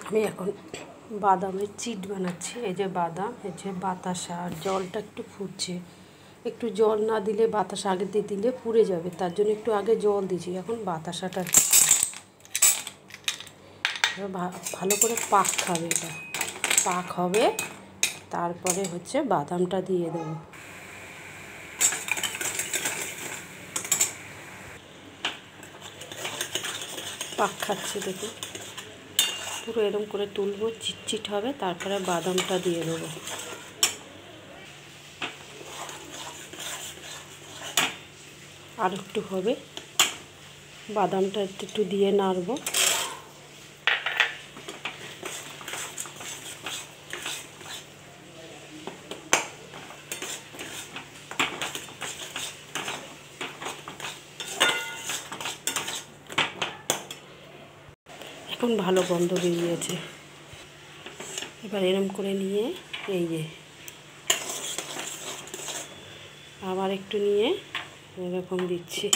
আমি এখন বাদামের চিট বানাচ্ছি। এই যে বাদাম, এই যে বাতাসা, আর জলটা একটু ফুটছে। একটু জল না দিলে বাতাসা আগে দিয়ে দিলে পুড়ে যাবে, তার জন্য একটু আগে জল দিয়েছি। এখন বাতাসাটা ভালো করে পাক খাবে, এটা পাক হবে, তারপরে হচ্ছে বাদামটা দিয়ে দেবো। পাক খাচ্ছে দেখুন, পুরো এরকম করে তুলবো, চিটচিট হবে, তারপরে বাদামটা দিয়ে দেবো। আর একটু হবে, বাদামটা একটু দিয়ে নাড়বো। এখন ভালো গন্ধ বেরিয়েছে। এবার এরম করে নিয়ে এই যে আবার একটু নিয়ে এরকম দিচ্ছি।